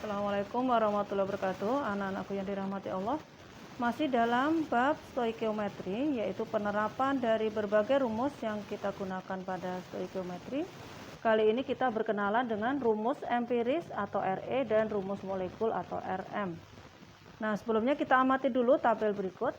Assalamualaikum warahmatullahi wabarakatuh. Anak-anakku yang dirahmati Allah, masih dalam bab stoikiometri, yaitu penerapan dari berbagai rumus yang kita gunakan pada stoikiometri. Kali ini kita berkenalan dengan rumus empiris atau RE dan rumus molekul atau RM. Nah, sebelumnya kita amati dulu tabel berikut.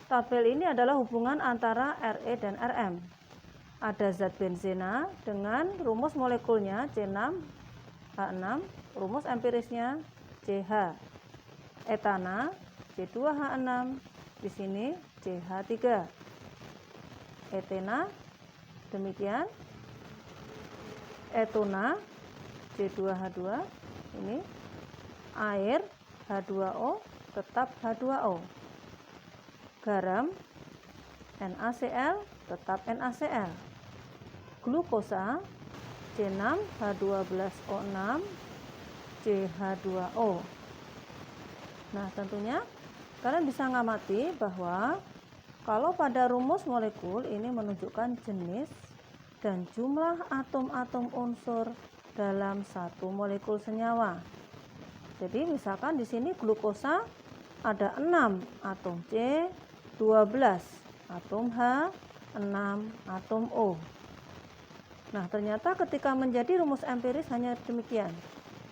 Tabel ini adalah hubungan antara RE dan RM. Ada zat benzena dengan rumus molekulnya C6H6, rumus empirisnya CH. Etana C2H6, di sini CH3. Etena demikian. Etona C2H2, ini air H2O tetap H2O. Garam NaCl tetap NaCl. Glukosa C6H12O6 CH2O. Nah, tentunya kalian bisa ngamati bahwa kalau pada rumus molekul ini menunjukkan jenis dan jumlah atom-atom unsur dalam satu molekul senyawa. Jadi misalkan di sini glukosa ada 6 atom C, 12 atom H, 6 atom O. Nah, ternyata ketika menjadi rumus empiris hanya demikian.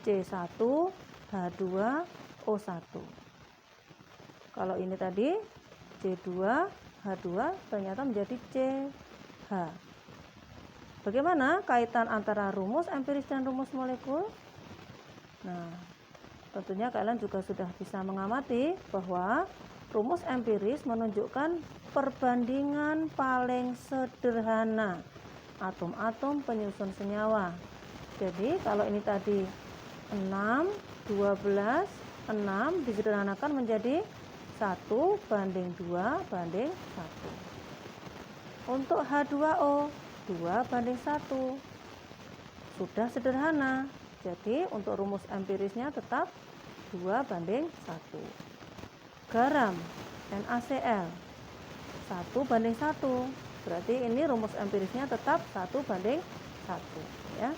C1H2O1. Kalau ini tadi C2H2 ternyata menjadi CH. Bagaimana kaitan antara rumus empiris dan rumus molekul? Nah, tentunya kalian juga sudah bisa mengamati bahwa rumus empiris menunjukkan perbandingan paling sederhana atom-atom penyusun senyawa. Jadi kalau ini tadi 6, 12, 6 disederhanakan menjadi 1 banding 2 banding 1. Untuk H2O 2 banding 1. Sudah sederhana. Jadi untuk rumus empirisnya tetap 2 banding 1. Garam NaCl 1 banding 1. Berarti ini rumus empirisnya tetap 1 banding 1 ya.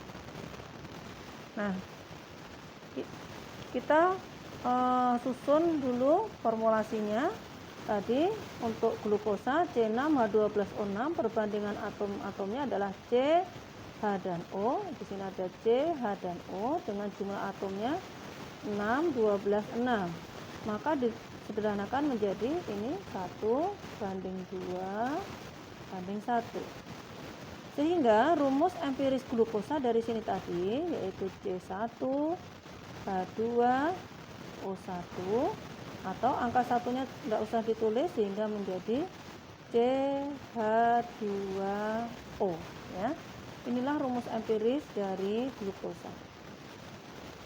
Nah, kita susun dulu formulasinya. Tadi untuk glukosa C6H12O6, perbandingan atom-atomnya adalah C, H dan O. Di sini ada C, H dan O dengan jumlah atomnya 6, 12, 6. Maka disederhanakan menjadi ini 1 banding 2 banding 1. Sehingga rumus empiris glukosa dari sini tadi yaitu C1H2O1, atau angka satunya tidak usah ditulis sehingga menjadi CH2O ya. Inilah rumus empiris dari glukosa.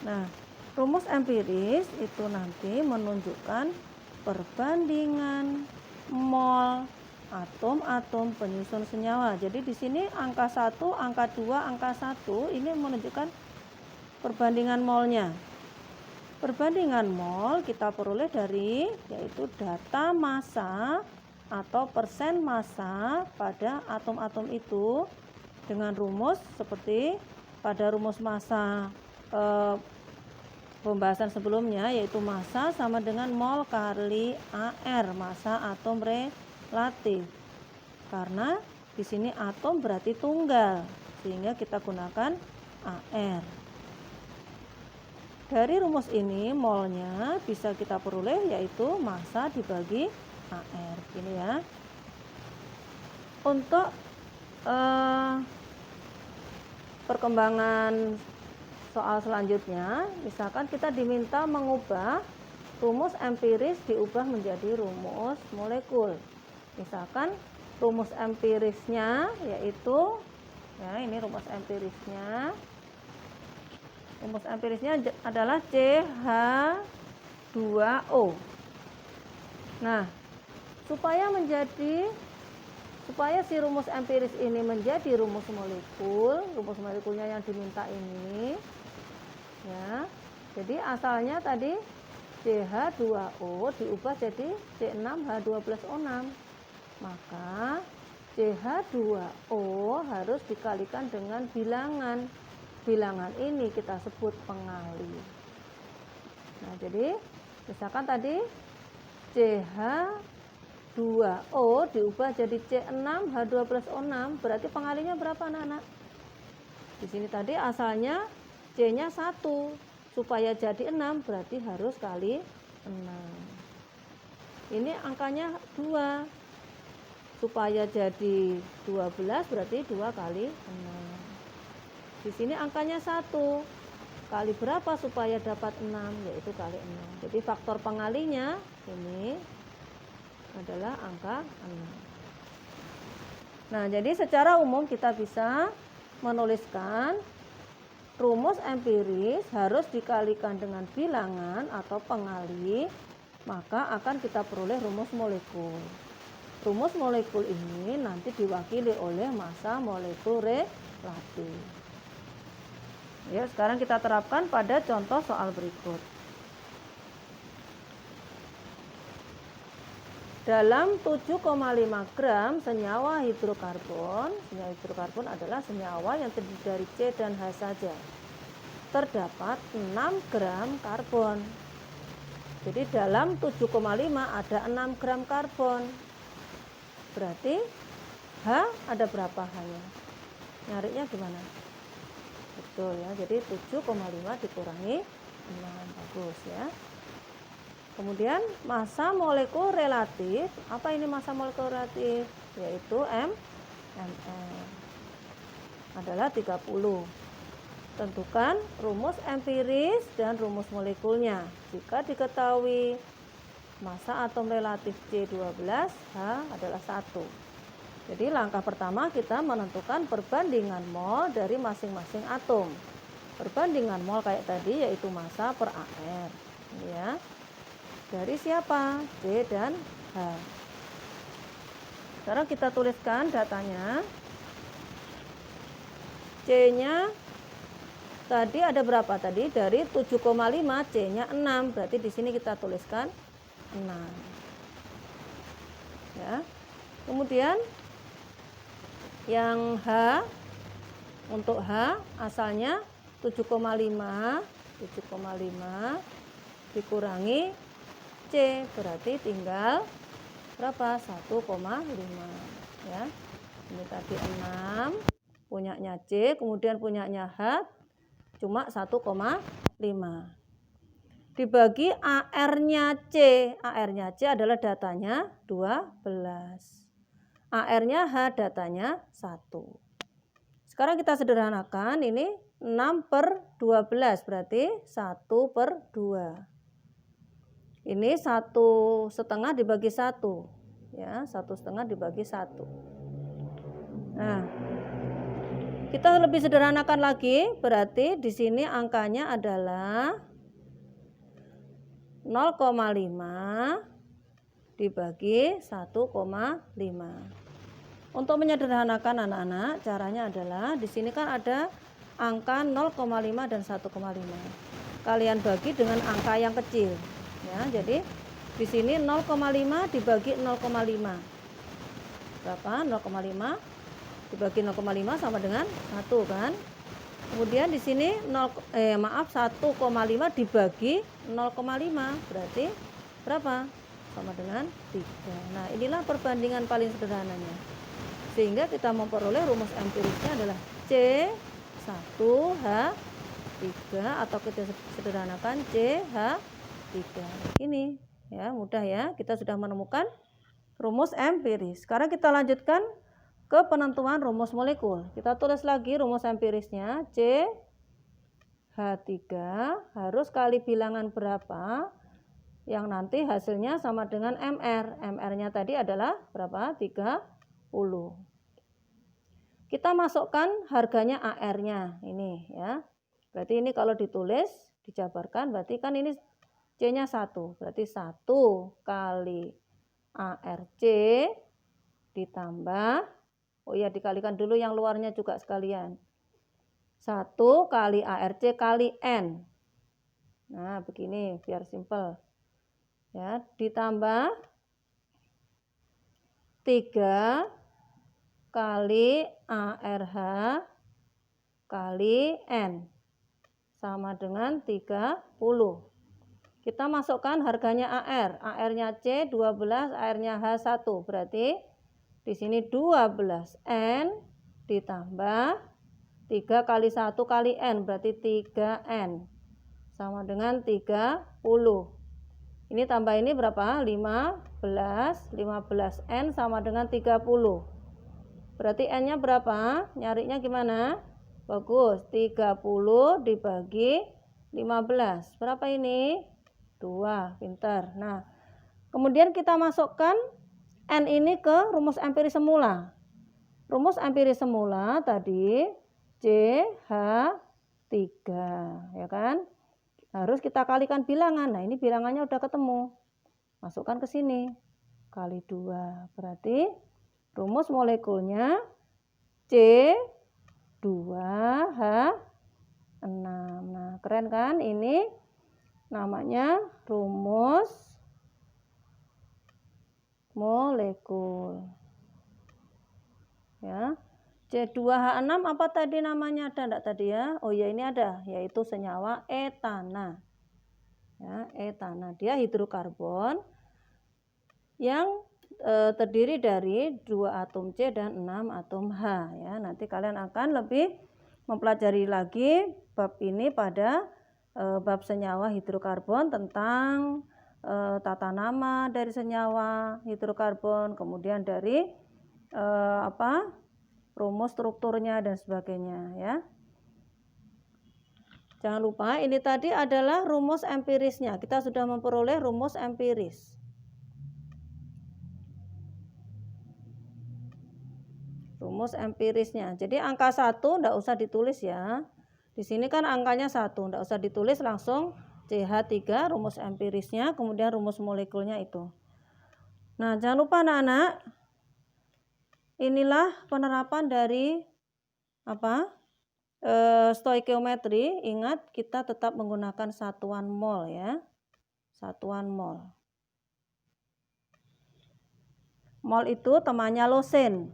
Nah, rumus empiris itu nanti menunjukkan perbandingan mol atom-atom penyusun senyawa. Jadi di sini angka 1, angka 2, angka 1 ini menunjukkan perbandingan molnya. Perbandingan mol kita peroleh dari yaitu data massa atau persen massa pada atom-atom itu dengan rumus seperti pada rumus massa pembahasan sebelumnya, yaitu massa sama dengan mol kali AR, massa atom relatif. Karena di sini atom berarti tunggal, sehingga kita gunakan AR. Dari rumus ini molnya bisa kita peroleh yaitu massa dibagi AR. Gini ya. Untuk perkembangan soal selanjutnya, misalkan kita diminta mengubah rumus empiris diubah menjadi rumus molekul. Misalkan rumus empirisnya yaitu ya, ini rumus empirisnya. Rumus empirisnya adalah CH2O. Nah, supaya si rumus empiris ini menjadi rumus molekulnya yang diminta ini ya. Jadi asalnya tadi CH2O diubah jadi C6H12O6. Maka CH2O harus dikalikan dengan bilangan. Bilangan ini kita sebut pengali. Nah, jadi misalkan tadi CH2O diubah jadi C6H12O6, berarti pengalinya berapa anak-anak? Di sini tadi asalnya C-nya 1, supaya jadi 6 berarti harus kali 6. Ini angkanya 2, supaya jadi 12 berarti 2 kali 6. Di sini angkanya 1, kali berapa supaya dapat 6, yaitu kali 6. Jadi faktor pengalinya ini adalah angka 6. Nah, jadi secara umum kita bisa menuliskan rumus empiris harus dikalikan dengan bilangan atau pengali, maka akan kita peroleh rumus molekul. Rumus molekul ini nanti diwakili oleh massa molekul relatif. Ya, sekarang kita terapkan pada contoh soal berikut. Dalam 7,5 gram senyawa hidrokarbon adalah senyawa yang terdiri dari C dan H saja, terdapat 6 gram karbon. Jadi dalam 7,5 ada 6 gram karbon. Berarti H ada berapa H-nya? Nyarinya gimana? Betul ya, jadi 7,5 dikurangi 6, bagus ya. Kemudian massa molekul relatif, apa ini massa molekul relatif? Yaitu ml adalah 30. Tentukan rumus empiris dan rumus molekulnya. Jika diketahui massa atom relatif C12, H adalah 1. Jadi langkah pertama kita menentukan perbandingan mol dari masing-masing atom. Perbandingan mol kayak tadi yaitu massa per AR. Ya. Dari siapa? C dan H. Sekarang kita tuliskan datanya. C-nya tadi ada berapa tadi? Dari 7,5 C-nya 6. Berarti di sini kita tuliskan 6. Ya. Kemudian yang H, untuk H asalnya 7,5 dikurangi C, berarti tinggal berapa? 1,5 ya. Ini tadi 6 punyanya C, kemudian punyanya H cuma 1,5 dibagi AR-nya C. AR-nya C adalah datanya 12, AR-nya H datanya 1. Sekarang kita sederhanakan, ini 6/12 berarti 1/2. Ini 1,5 dibagi 1 ya, 1,5 dibagi 1. Nah, kita lebih sederhanakan lagi, berarti di sini angkanya adalah 0,5 dibagi 1,5. Untuk menyederhanakan anak-anak, caranya adalah di sini kan ada angka 0,5 dan 1,5. Kalian bagi dengan angka yang kecil. Ya, jadi di sini 0,5 dibagi 0,5. Berapa? 0,5 dibagi 0,5 sama dengan 1 kan? Kemudian di sini 1,5 dibagi 0,5 berarti berapa? Sama dengan 3. Nah, inilah perbandingan paling sederhananya. Sehingga kita memperoleh rumus empirisnya adalah C1H3 atau kita sederhanakan CH3. Ini ya, mudah ya. Kita sudah menemukan rumus empiris. Sekarang kita lanjutkan ke penentuan rumus molekul. Kita tulis lagi rumus empirisnya. CH3 harus kali bilangan berapa yang nanti hasilnya sama dengan MR. MR-nya tadi adalah berapa? 30. Kita masukkan harganya AR-nya ini ya. Berarti ini kalau ditulis, dijabarkan berarti kan ini C-nya 1. Berarti 1 kali ARC ditambah, oh ya dikalikan dulu yang luarnya juga sekalian. 1 kali ARC kali N. Nah, begini biar simpel. Ya, ditambah 3 kali ARH kali N sama dengan 30. Kita masukkan harganya AR. AR-nya C 12, AR-nya H1. Berarti di sini 12N ditambah 3 kali 1 kali N. Berarti 3N. Sama dengan 30. Ini tambah ini berapa? 15. 15N sama dengan 30. Berarti N-nya berapa? Nyarinya gimana? Bagus. 30 dibagi 15. Berapa ini? 2. Pintar. Nah, kemudian kita masukkan N ini ke rumus empiris semula. Rumus empiris semula tadi CH3, ya kan? Harus kita kalikan bilangan. Nah, ini bilangannya udah ketemu. Masukkan ke sini. Kali 2. Berarti rumus molekulnya C2H6. Nah, keren kan? Ini namanya rumus molekul. Ya. C2H6 apa tadi namanya? Ada enggak tadi ya? Oh ya, ini ada, yaitu senyawa etana. Ya, etana. Dia hidrokarbon yang terdiri dari 2 atom C dan 6 atom H, ya. Nanti kalian akan lebih mempelajari lagi bab ini pada bab senyawa hidrokarbon, tentang tata nama dari senyawa hidrokarbon, kemudian dari rumus strukturnya dan sebagainya, ya. Jangan lupa ini tadi adalah rumus empirisnya. Kita sudah memperoleh rumus empiris. Rumus empirisnya. Jadi angka 1 enggak usah ditulis ya. Di sini kan angkanya 1, enggak usah ditulis, langsung CH3 rumus empirisnya, kemudian rumus molekulnya itu. Nah, jangan lupa anak-anak, inilah penerapan dari stoikiometri. Ingat, kita tetap menggunakan satuan mol ya. Satuan mol. Mol itu temannya losen,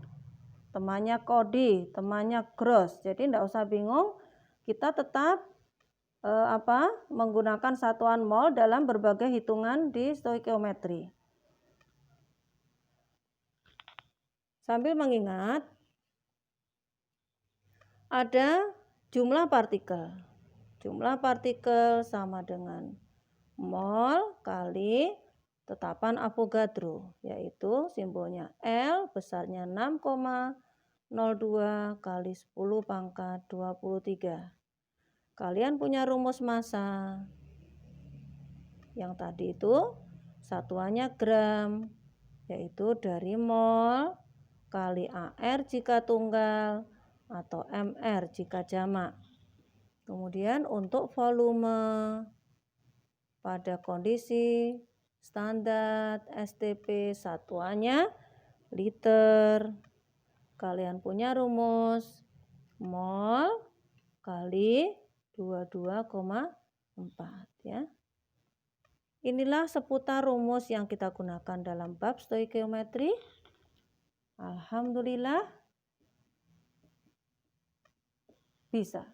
temannya kodi, temannya gross. Jadi tidak usah bingung, kita tetap menggunakan satuan mol dalam berbagai hitungan di stoikiometri. Sambil mengingat, ada jumlah partikel. Jumlah partikel sama dengan mol kali tetapan Avogadro, yaitu simbolnya L besarnya 6,02 kali 10 pangkat 23. Kalian punya rumus massa. Yang tadi itu satuannya gram, yaitu dari mol kali AR jika tunggal atau MR jika jamak. Kemudian untuk volume pada kondisi standar STP satuannya liter. Kalian punya rumus mol kali 22,4 ya. Inilah seputar rumus yang kita gunakan dalam bab stoikiometri. Alhamdulillah bisa.